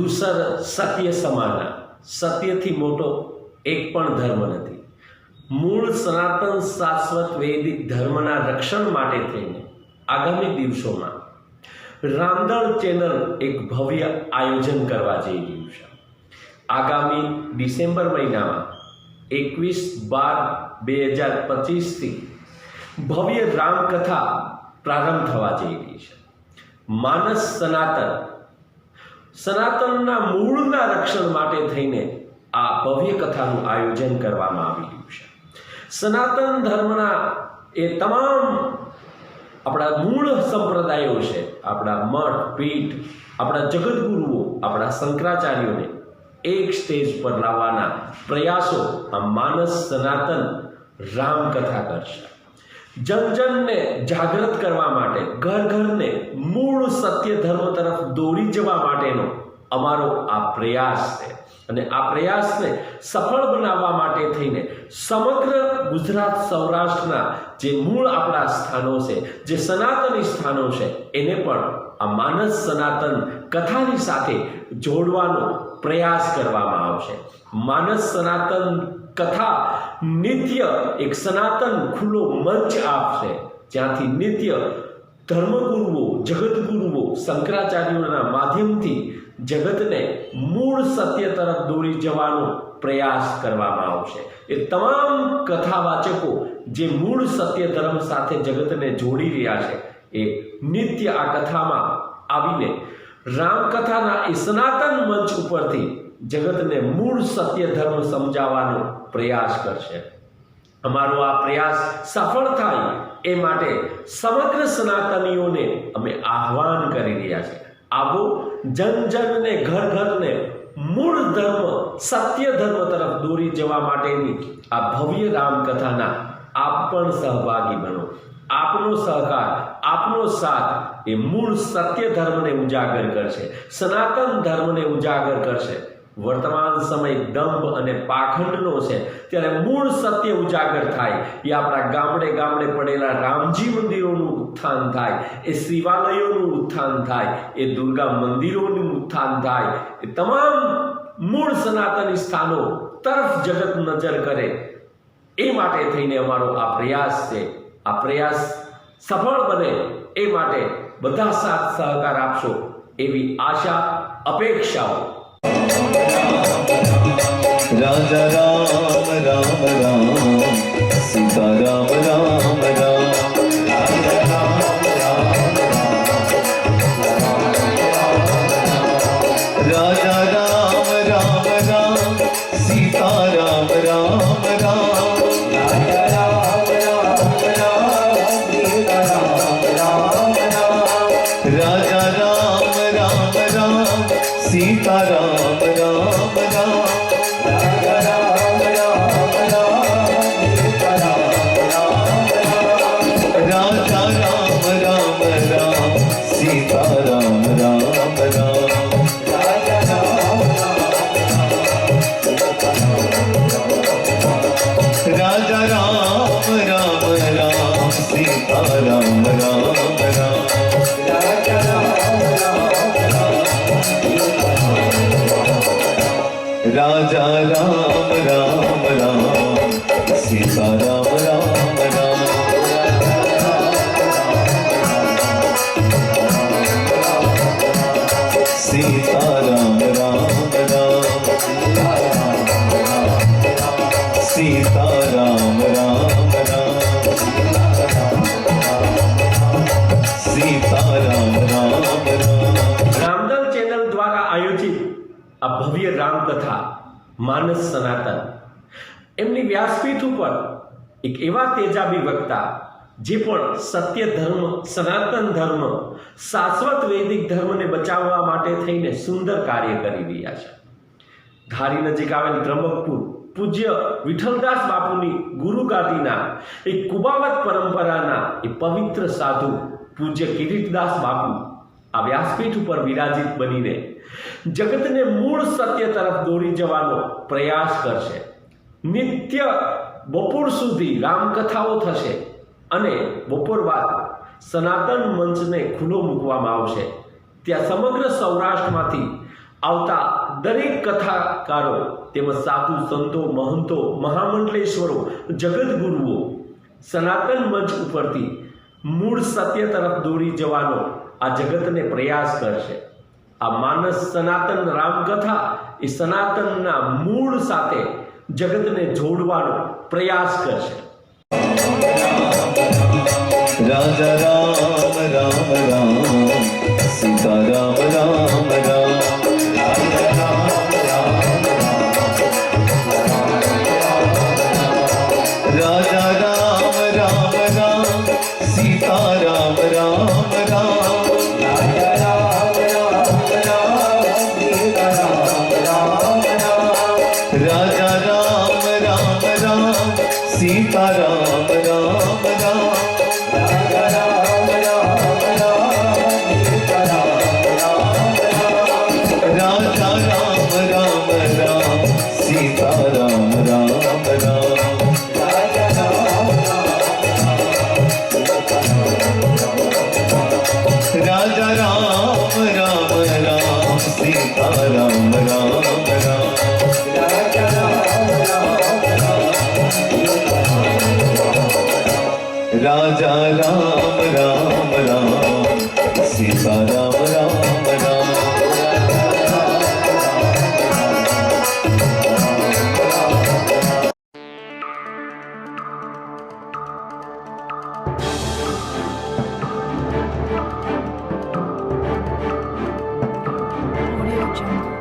दूसर सत्य समाना, सत्यથી મોટો એક પણ ધર્મ નથી। મૂળ સનાતન શાશ્વત વૈદિક ધર્મના રક્ષણ માટે થઈને આગામી દિવસોમાં રામદળ ચેનલ એક ભવ્ય આયોજન કરવા જઈ રહ્યું છે। આગામી ડિસેમ્બર મહિનામાં 21/12/2025 થી ભવ્ય રામકથા પ્રારંભ થવા જઈ રહી છે। માનસ સનાતનના મૂળના રક્ષણ માટે થઈને આ ભવ્ય કથાનું આયોજન કરવામાં આવી રહ્યું છે। સનાતન ધર્મના એ તમામ આપણા મૂળ સંપ્રદાયો છે, આપણા મઠ પીઠ, આપણા જગતગુરુઓ, આપણા શંકરાચાર્યોને એક સ્ટેજ પર લાવવાના પ્રયાસો આ માનસ સનાતન રામકથા કરશે। જનજનને જાગૃત કરવા માટે, ઘર ઘરને મૂળ સત્ય ધર્મ તરફ દોરી જવા માટેનો અમારો આ પ્રયાસ છે અને આ પ્રયાસને સફળ બનાવવા માટે થઈને સમગ્ર ગુજરાત સૌરાષ્ટ્રના જે મૂળ આપણા સ્થાનો છે, જે સનાતની સ્થાનો છે, એને પણ આ માનસ સનાતન કથાની સાથે જોડવાનો પ્રયાસ કરવામાં આવશે। માનસ સનાતન કથા નિત્ય એક સનાતન ખુલ્લો મંચ આપશે, જ્યાંથી નિત્ય ધર્મગુરુઓ, જગતગુરુઓ, શંકરાચાર્યોના માધ્યમથી જગતને મૂળ સત્ય તરફ દોરી જવાનો પ્રયાસ કરવામાં આવશે। એ તમામ કથાવાચકો જે મૂળ સત્ય ધર્મ સાથે જગતને જોડી રહ્યા છે, એ નિત્ય આ કથામાં આવીને રામકથાના એ સનાતન મંચ ઉપરથી જગતને મૂળ સત્ય ધર્મ સમજાવવાનો પ્રયાસ કરશે। અમારો આ પ્રયાસ સફળ થાય એ માટે સમગ્ર સનાતનીઓને અમે આહ્વાન કરી રહ્યા છીએ। આવો જનજનને, ઘર ઘરને મૂળ ધર્મ, સત્ય ધર્મ તરફ દોરી જવા માટેની આ ભવ્ય રામકથાના આપ પણ સહભાગી બનો। આપનો સહકાર, આપનો સાથ એ મૂળ સત્ય ધર્મને ઉજાગર કરશે, સનાતન ધર્મને ઉજાગર કરશે। વર્તમાન સમય દંભ અને પાખંડનો છે, ત્યારે મૂળ સત્ય ઉજાગર થાય, એ આપણા ગામડે ગામડે પડેલા રામજી મંદિરોનું ઉત્થાન થાય, એ શિવાલયોનું ઉત્થાન થાય, એ દુર્ગા મંદિરોનું ઉત્થાન થાય, એ તમામ મૂળ સનાતની સ્થાનો તરફ જગત નજર કરે, એ માટે થઈને અમારો આ પ્રયાસ છે। આ પ્રયાસ સફળ બને એ માટે બધા સાથ સહકાર આપશો એવી આશા, અપેક્ષાઓ। राजा राम राम राम, सीता राम राम राम, राजा राम राम राम, राजा राम राम राम, सीता राम राम राम, राजा राम राम राम, सीता राम राम राम, राजा राम राम राम, सीता राम राम राम, राजा राम राम राम, सीता राम राम राम, राजा राम राम राम, राजा राम राम राम, सीता राम राम राम, सीता राम राम राम, सीता राम राम राम, सीता राम राम राम। રામદળ ચેનલ દ્વારા આયોજિત આ ભવ્ય રામકથા માનસ સનાતન, એમની વ્યાસપીઠ ઉપર એક એવા તેજાબી વક્તા જે પણ સત્ય ધર્મ, સનાતન ધર્મ, શાશ્વત વૈદિક ધર્મને બચાવવા માટે થઈને સુંદર કાર્ય કરી રહ્યા છે। ધારી નજીક આવેલ ત્રંબકપુર પૂજ્ય વિઠ્ઠલદાસ બાપુની ગુરુગાદીના એક કુબાવત પરંપરાના એ પવિત્ર સાધુ પૂજ્ય કિરીટદાસ બાપુ આ વ્યાસપીઠ ઉપર વિરાજિત બનીને જગતને મૂળ સત્ય તરફ દોરી જવાનો પ્રયાસ કરશે। નિત્ય બપોર સુધી રામકથાઓ થશે અને બપોર બાદ સનાતન મંચને ખુલ્લો મૂકવામાં આવશે। ત્યાં સમગ્ર સૌરાષ્ટ્રમાંથી આવતા દરેક કથાકારો તેમજ સાધુ સંતો મહંતો મહામંડલેશ્વરો જગતગુરુઓ સનાતન મંચ ઉપરથી મૂળ સત્ય તરફ દોરી જવાનો આ જગતને પ્રયાસ કરશે. આ માનસ સનાતન રામકથા એ સનાતનના મૂળ સાથે જગતને જોડવાનો પ્રયાસ કરશે. રાજા રામ રામ રામ સીતા રામ રામ રામ રાજા રામ રામ રામ સીતા રામ રામ રામ રાજા રામ રામ રામ સીતા રામ રામ રામ રાજા રામ રામ રામ સીતા રામ રામ રામ રાજા રામ રામ રામ સીતા રામ રામ રામ રાજા રામ રામ રામ સીતા રામ રામ રામ Audio Jungle.